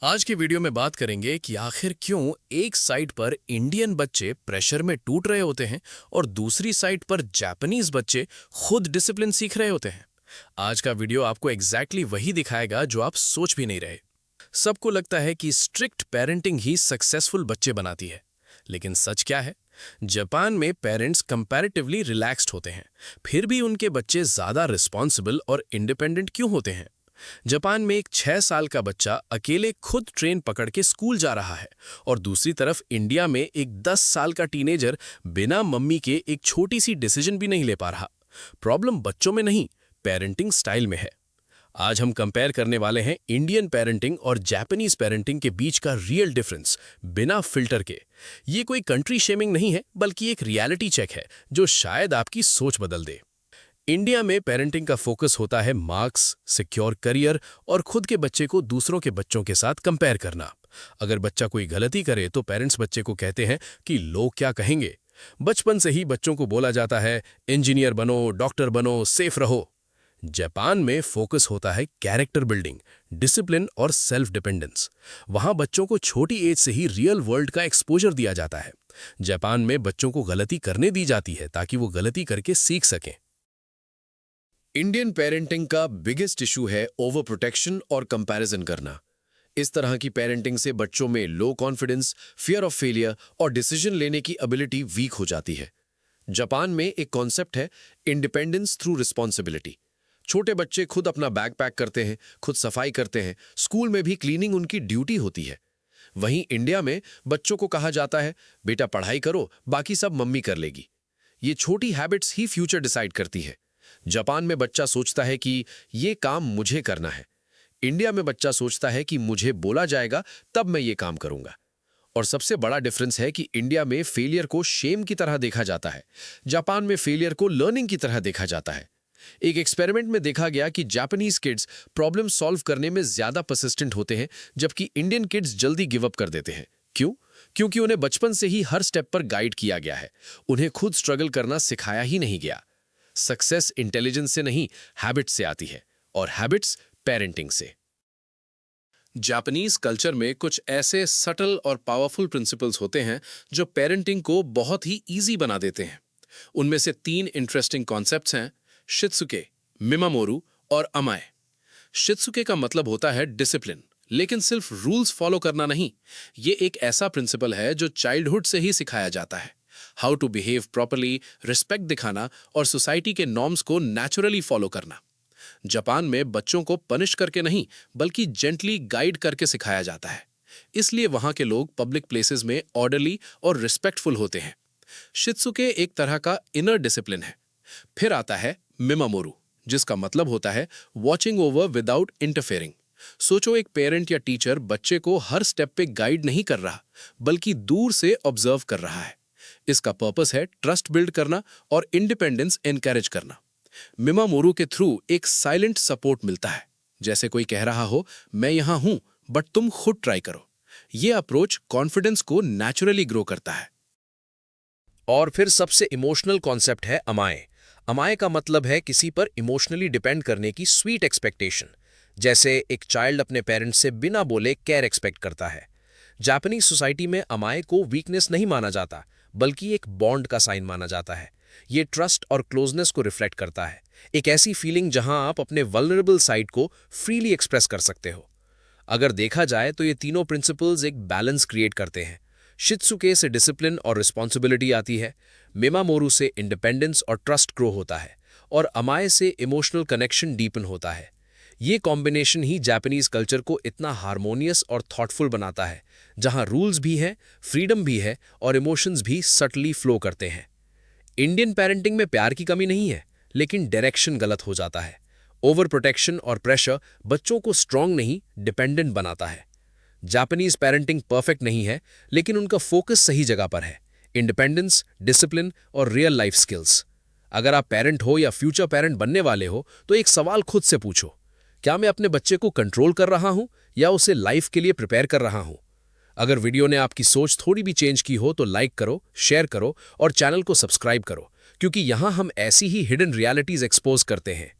आज की वीडियो में बात करेंगे कि आखिर क्यों एक साइड पर इंडियन बच्चे प्रेशर में टूट रहे होते हैं और दूसरी साइड पर जापानीज बच्चे खुद डिसिप्लिन सीख रहे होते हैं। आज का वीडियो आपको एग्जैक्टली वही दिखाएगा जो आप सोच भी नहीं रहे। सबको लगता है कि स्ट्रिक्ट पेरेंटिंग ही सक्सेसफुल बच्चे बनाती है, लेकिन सच क्या है? जापान में पेरेंट्स कंपैरेटिवली रिलैक्स्ड होते हैं, फिर भी उनके बच्चे ज्यादा रिस्पॉन्सिबल और इंडिपेंडेंट क्यों होते हैं? जापान में एक 6 साल का बच्चा अकेले खुद ट्रेन पकड़ के स्कूल जा रहा है और दूसरी तरफ इंडिया में एक 10 साल का टीनेजर बिना मम्मी के एक छोटी सी डिसीजन भी नहीं ले पा रहा। प्रॉब्लम बच्चों में नहीं, पेरेंटिंग स्टाइल में है। आज हम कंपेयर करने वाले हैं इंडियन पेरेंटिंग और जापानीज पेरेंटिंग के बीच का रियल डिफरेंस, बिना फिल्टर के। ये कोई कंट्री शेमिंग नहीं है, बल्कि एक रियलिटी चेक है जो शायद आपकी सोच बदल दे। इंडिया में पेरेंटिंग का फोकस होता है मार्क्स, सिक्योर करियर और खुद के बच्चे को दूसरों के बच्चों के साथ कंपेयर करना। अगर बच्चा कोई गलती करे तो पेरेंट्स बच्चे को कहते हैं कि लोग क्या कहेंगे। बचपन से ही बच्चों को बोला जाता है इंजीनियर बनो, डॉक्टर बनो, सेफ रहो। जापान में फोकस होता है कैरेक्टर बिल्डिंग, डिसिप्लिन और सेल्फ डिपेंडेंस। वहां बच्चों को छोटी एज से ही रियल वर्ल्ड का एक्सपोजर दिया जाता है। जापान में बच्चों को गलती करने दी जाती है ताकि वो गलती करके सीख सकें। इंडियन पेरेंटिंग का बिगेस्ट इशू है ओवर प्रोटेक्शन और कंपैरिजन करना। इस तरह की पेरेंटिंग से बच्चों में low confidence, fear of failure और डिसीजन लेने की एबिलिटी वीक हो जाती है। जापान में एक कॉन्सेप्ट है इंडिपेंडेंस थ्रू रिस्पॉन्सिबिलिटी। छोटे बच्चे खुद अपना बैग पैक करते हैं, खुद सफाई करते हैं, स्कूल में भी क्लीनिंग उनकी ड्यूटी होती है। वहीं इंडिया में बच्चों को कहा जाता है बेटा पढ़ाई करो, बाकी सब मम्मी कर लेगी। ये छोटी हैबिट्स ही फ्यूचर डिसाइड करती है। जापान में बच्चा सोचता है कि ये काम मुझे करना है। इंडिया में बच्चा सोचता है कि मुझे बोला जाएगा तब मैं ये काम करूंगा। और सबसे बड़ा डिफरेंस है कि इंडिया में फेलियर को शेम की तरह देखा जाता है, जापान में फेलियर को लर्निंग की तरह देखा जाता है। एक एक्सपेरिमेंट में देखा गया कि जापानीज किड्स प्रॉब्लम सॉल्व करने में ज्यादा परसिस्टेंट होते हैं, जबकि इंडियन किड्स जल्दी गिव अप कर देते हैं। क्यों? क्योंकि उन्हें बचपन से ही हर स्टेप पर गाइड किया गया है। उन्हें खुद स्ट्रगल करना सिखाया ही नहीं गया। सक्सेस इंटेलिजेंस से नहीं, हैबिट्स से आती है, और हैबिट्स पेरेंटिंग से। जापानीज कल्चर में कुछ ऐसे सटल और पावरफुल प्रिंसिपल्स होते हैं जो पेरेंटिंग को बहुत ही इजी बना देते हैं। उनमें से 3 इंटरेस्टिंग कॉन्सेप्ट्स हैं: शित्सुके, मिमामोरू और अमाए। शित्सुके का मतलब होता है डिसिप्लिन, लेकिन सिर्फ रूल्स फॉलो करना नहीं। ये एक ऐसा प्रिंसिपल है जो चाइल्डहुड से ही सिखाया जाता है। How to behave properly, respect दिखाना और सोसाइटी के नॉर्म्स को नेचुरली फॉलो करना। जापान में बच्चों को पनिश करके नहीं, बल्कि जेंटली गाइड करके सिखाया जाता है। इसलिए वहां के लोग पब्लिक प्लेसेस में ऑर्डरली और रिस्पेक्टफुल होते हैं। शित्सुके एक तरह का इनर डिसिप्लिन है। फिर आता है मिमामोरू, जिसका मतलब होता है वॉचिंग ओवर विदाउट इंटरफेयरिंग। सोचो, एक पेरेंट या टीचर बच्चे को हर स्टेप पे गाइड नहीं कर रहा, बल्कि दूर से ऑब्जर्व कर रहा है। इसका पर्पस है ट्रस्ट बिल्ड करना और इंडिपेंडेंस एनकरेज करना। मिमामोरू के थ्रू एक साइलेंट सपोर्ट मिलता है, जैसे कोई कह रहा हो मैं यहां हूं बट तुम खुद ट्राई करो। यह अप्रोच कॉन्फिडेंस को नेचुरली ग्रो करता है। और फिर सबसे इमोशनल कॉन्सेप्ट है अमाए। अमाए का मतलब है किसी पर इमोशनली डिपेंड करने की स्वीट एक्सपेक्टेशन। जैसे एक चाइल्ड अपने पेरेंट्स से बिना बोले केयर एक्सपेक्ट करता है। जापानीज सोसाइटी में अमाए को वीकनेस नहीं माना जाता, बल्कि एक बॉन्ड का साइन माना जाता है। ये ट्रस्ट और क्लोजनेस को रिफ्लेक्ट करता है, एक ऐसी फीलिंग जहां आप अपने वल्नरेबल साइड को फ्रीली एक्सप्रेस कर सकते हो। अगर देखा जाए तो ये तीनों प्रिंसिपल्स एक बैलेंस क्रिएट करते हैं। शित्सुके से डिसिप्लिन और रिस्पॉन्सिबिलिटी आती है, मिमामोरू से इंडिपेंडेंस और ट्रस्ट ग्रो होता है, और अमाए से इमोशनल कनेक्शन डीपन होता है। ये कॉम्बिनेशन ही जापानीज कल्चर को इतना हार्मोनियस और थॉटफुल बनाता है, जहां रूल्स भी हैं, फ्रीडम भी है और इमोशंस भी सटली फ्लो करते हैं। इंडियन पेरेंटिंग में प्यार की कमी नहीं है, लेकिन डायरेक्शन गलत हो जाता है। ओवर प्रोटेक्शन और प्रेशर बच्चों को स्ट्रांग नहीं, डिपेंडेंट बनाता है। जापानीज पेरेंटिंग परफेक्ट नहीं है, लेकिन उनका फोकस सही जगह पर है: इंडिपेंडेंस, डिसिप्लिन और रियल लाइफ स्किल्स। अगर आप पेरेंट हो या फ्यूचर पेरेंट बनने वाले हो, तो एक सवाल खुद से पूछो: क्या मैं अपने बच्चे को कंट्रोल कर रहा हूं या उसे लाइफ के लिए प्रिपेयर कर रहा हूं? अगर वीडियो ने आपकी सोच थोड़ी भी चेंज की हो तो लाइक करो, शेयर करो और चैनल को सब्सक्राइब करो, क्योंकि यहां हम ऐसी ही हिडन रियलिटीज एक्सपोज करते हैं।